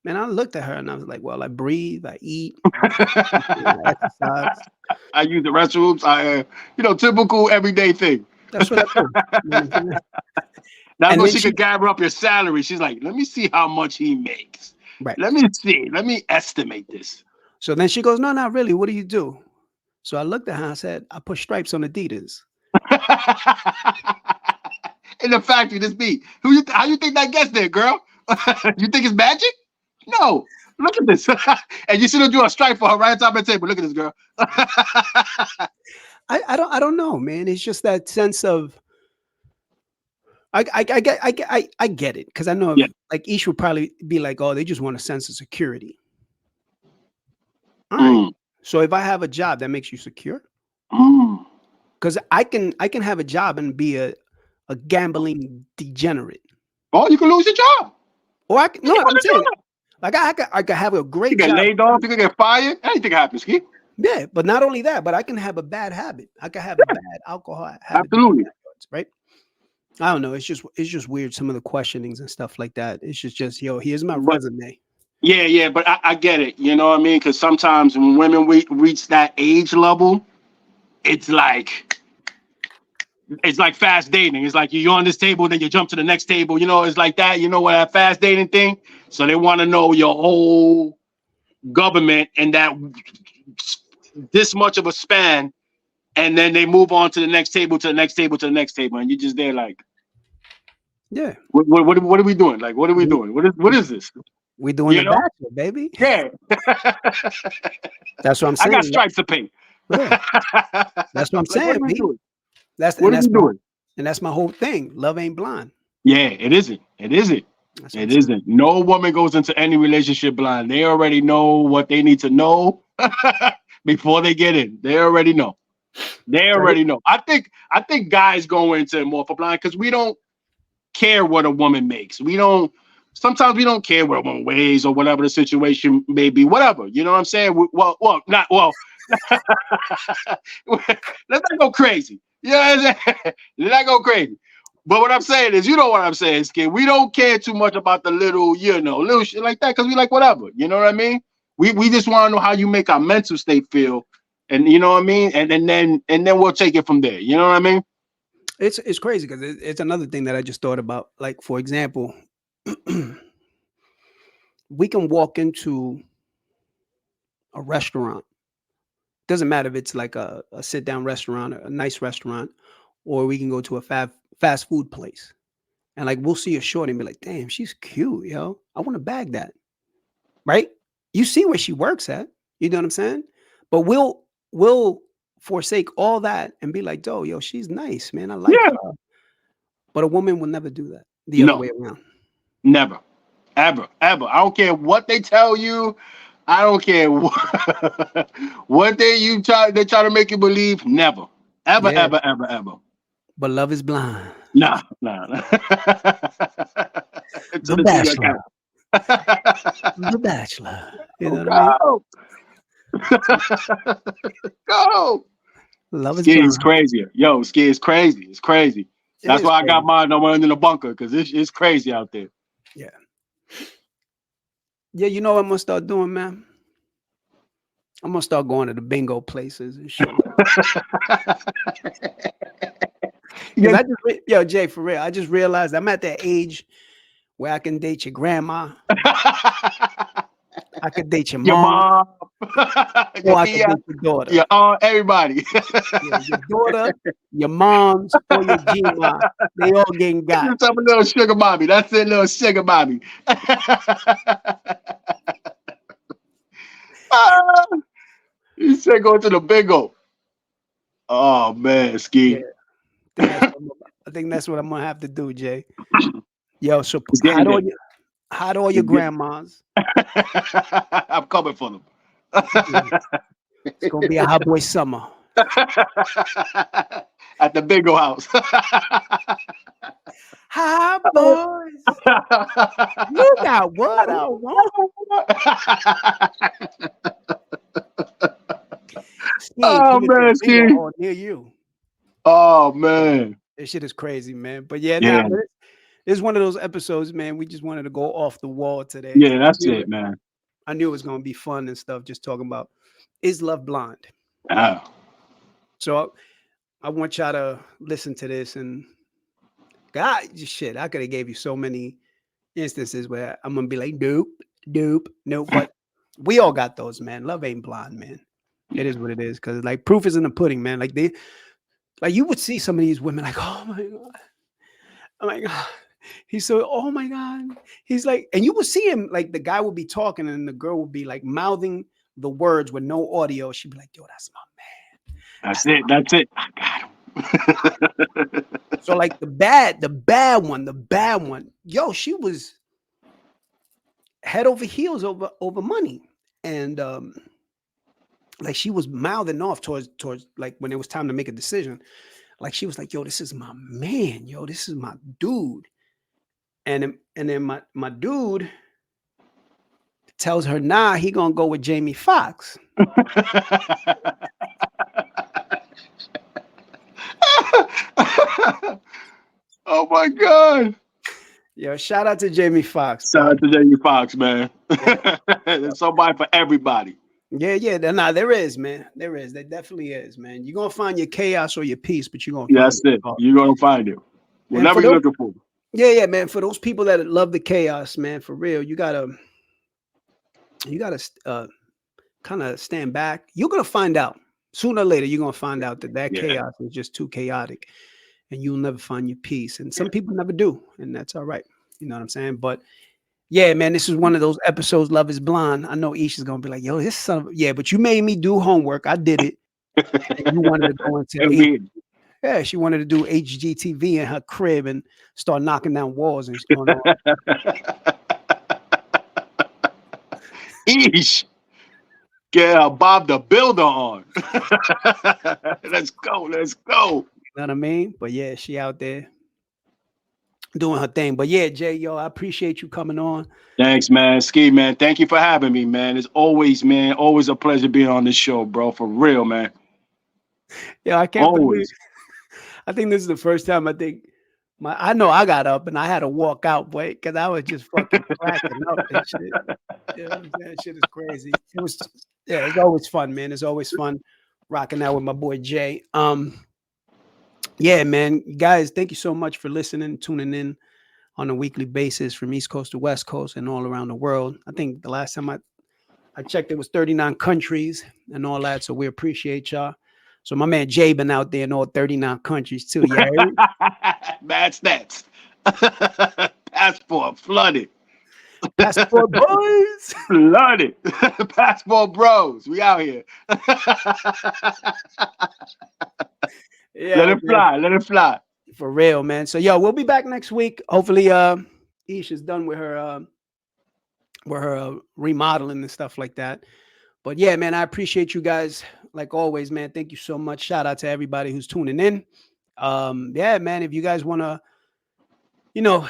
A: And I looked at her and I was like, well, I breathe, I eat, I exercise.
B: I use the restrooms. Typical everyday thing.
A: That's what I do. You know what
B: That's when she could gather up your salary. She's like, let me see how much he makes.
A: Right.
B: Let me see. Let me estimate this.
A: So then she goes, no, not really. What do you do? So I looked at her and I said, I put stripes on Adidas.
B: In the factory, this beat. How you think that gets there, girl? You think it's magic? No. Look at this. And you should have do a stripe for her right on top of the table. Look at this, girl.
A: I don't know, man. It's just that sense of I get it because I know like Ish would probably be like, oh, they just want a sense of security. All right. So if I have a job that makes you secure, because I can have a job and be a gambling degenerate.
B: Oh, you can lose your job.
A: Or I'm saying, like I could have a great job.
B: You get laid off, you can get fired. Anything happens, Ski.
A: Yeah, but not only that, but I can have a bad habit. I can have a bad alcohol habit.
B: Absolutely.
A: Right. I don't know. It's just weird. Some of the questionings and stuff like that. It's just yo. Here's my
B: But
A: resume.
B: yeah, but I get it. You know what I mean? Because sometimes when women reach that age level, it's like it's like fast dating. It's like you're on this table, then you jump to the next table. You know, it's like that. You know what that fast dating thing? So they want to know your whole government and that this much of a span, and then they move on to the next table, to the next table, to the next table, and you're just there like,
A: Yeah,
B: what are we doing? Like, what are we doing? What is this?
A: we doing
B: You
A: the
B: know?
A: Bachelor, baby.
B: Yeah.
A: That's what I'm
B: I got
A: saying.
B: stripes to paint.
A: Yeah, that's what I'm
B: Like, what
A: saying,
B: are we
A: B.
B: doing?
A: That's
B: What
A: and
B: are we
A: that's my
B: doing?
A: and that's my whole thing. Love ain't blind.
B: Yeah, it isn't. It isn't.
A: That's what I'm
B: It
A: saying.
B: isn't. No woman goes into any relationship blind. They already know what they need to know before they get in. They already know. They
A: So
B: already know. I think guys go into it more for blind because we don't care what a woman makes. We don't. Sometimes we don't care what a woman weighs or whatever the situation may be. Whatever. You know what I'm saying? Well, not well. Let's not go crazy. You know what I'm saying? Let's not go crazy. But what I'm saying is, you know what I'm saying, Skid. We don't care too much about the little shit like that because we like whatever. You know what I mean? We just want to know how you make our mental state feel, and you know what I mean, and then we'll take it from there. You know what I mean?
A: it's crazy because it's another thing that I just thought about. Like for example, we can walk into a restaurant. Doesn't matter if it's like a sit down restaurant, a nice restaurant, or we can go to a fast food place. And like we'll see a short and be like, damn, she's cute, yo. I want to bag that. Right? You see where she works at. You know what I'm saying? But we'll forsake all that and be like, yo, she's nice, man. I like
B: Yeah.
A: her. But a woman will never do that the other
B: No,
A: way around.
B: never, ever. I don't care what they tell you. I don't care what they try to make you believe. Never, ever,
A: Yeah.
B: ever, ever, ever.
A: But love is blind.
B: Nah. Until
A: The
B: the day you
A: Bachelor.
B: account.
A: The Bachelor. You know what I mean?
B: Go, go.
A: Love is
B: Ski is
A: blind.
B: crazy. Yo, ski is crazy. It's crazy.
A: It
B: That's
A: is
B: why I got
A: crazy.
B: mine. I went in the bunker because it's crazy out there.
A: Yeah. Yeah, you know what I'm gonna start doing, man? I'm gonna start going to the bingo places and shit. Because
B: Yeah.
A: yo, Jay, for real, I just realized I'm at that age where I can date your grandma, I could date your
B: Your
A: mom,
B: mom,
A: or
B: your
A: I could
B: tia,
A: date your daughter.
B: your aunt, everybody.
A: Yeah, your daughter, your moms, or your G-ma. They all getting got.
B: Just have a little sugar mommy. That's it, little sugar mommy. Ah, you said go to the bingo. Oh man,
A: Yeah,
B: ski.
A: I think that's what I'm gonna have to do, Jay. Yo, so
B: It's getting there.
A: hide all your
B: It's getting.
A: grandmas.
B: I'm coming for them.
A: It's gonna be a hot boy summer.
B: At the bingo house.
A: Hi, boys. You got what I want. Ski,
B: Oh
A: take it to a
B: man,
A: bingo
B: ski.
A: hall near you.
B: Oh man.
A: This shit is crazy, man. But yeah,
B: Yeah,
A: but it's one of those episodes, man. We just wanted to go off the wall today.
B: yeah, that's it, man.
A: I knew it was gonna be fun and stuff. Just talking about is love blind.
B: Ah,
A: So I want y'all to listen to this and God, shit, I could have gave you so many instances where I'm gonna be like, nope. But we all got those, man. Love ain't blind, man. It is what it is. Cause like proof is in the pudding, man. Like you would see some of these women like, oh my God. Oh my God. He's so, oh my God. He's like, and you would see him like the guy would be talking and the girl would be like mouthing the words with no audio. She'd be like, yo, that's my man.
B: that's it. That's it. I got him.
A: So like the bad one, yo, she was head over heels over money. And like she was mouthing off towards like when it was time to make a decision. Like she was like, yo, this is my man, yo, this is my dude. And then my dude tells her, nah, he gonna go with Jamie Foxx.
B: Oh my God.
A: Yo, shout out to Jamie Foxx,
B: Shout
A: bro.
B: out to Jamie Foxx, man.
A: Yeah.
B: There's somebody for everybody.
A: Yeah. Nah, there is, man. There is. There definitely is, man. You're gonna find your chaos or your peace, but you're gonna
B: Yeah,
A: find
B: that's it.
A: it.
B: You're gonna find it.
A: And
B: Whatever
A: for
B: you're
A: those,
B: looking for.
A: yeah, man. For those people that love the chaos, man, for real, you gotta kind of stand back. You're gonna find out sooner or later. You're gonna find out that
B: Yeah.
A: chaos is just too chaotic, and you'll never find your peace. And some people never do, and that's all right. You know what I'm saying? But yeah, man, this is one of those episodes. Love is Blind. I know Ish is gonna be like, "Yo, this son of yeah," but you made me do homework. I did it. And you wanted to go into yeah, she wanted to do HGTV in her crib and start knocking down walls and going on.
B: Eesh. Get Bob the Builder on. Let's go. Let's go.
A: You know what I mean? But yeah, she out there doing her thing. But yeah, Jay, yo, I appreciate you coming on.
B: Thanks, man. Ski, man. Thank you for having me, man. It's always, man, always a pleasure being on this show, bro. For real, man.
A: Yeah, I can't believe. I think this is the first time I know I got up and I had to walk out, boy, because I was just fucking cracking up and shit. Yeah, that shit is crazy. It's always fun, man. It's always fun rocking out with my boy Jay. Yeah, man, guys, thank you so much for listening, tuning in on a weekly basis from East Coast to West Coast and all around the world. I think the last time I checked, it was 39 countries and all that. So we appreciate y'all. So my man Jay been out there in all 39 countries too. Yeah,
B: bad stats. Passport flooded.
A: Passport boys
B: flooded. Passport bros. We out here.
A: Yeah,
B: let it fly. Let it fly.
A: For real, man. So yo, we'll be back next week. Hopefully, Ish is done with her remodeling and stuff like that. But yeah, man, I appreciate you guys like always, man. Thank you so much. Shout out to everybody who's tuning in. Yeah, man, if you guys want to,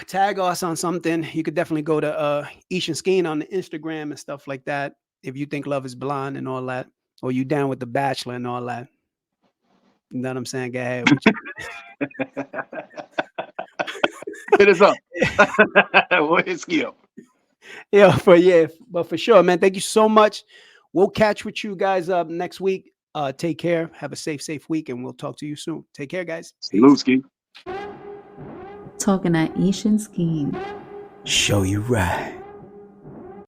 A: tag us on something, you could definitely go to Ish and Skeen on the Instagram and stuff like that. If you think Love is Blind and all that, or you down with The Bachelor and all that. You know what I'm saying? Go ahead.
B: Hit us up. We'll hit skill.
A: Yeah, but for sure, man. Thank you so much. We'll catch with you guys up next week. Take care. Have a safe week, and we'll talk to you soon. Take care, guys.
B: Salute, Ski.
C: Talking at Ish and Skeen.
A: Show you right.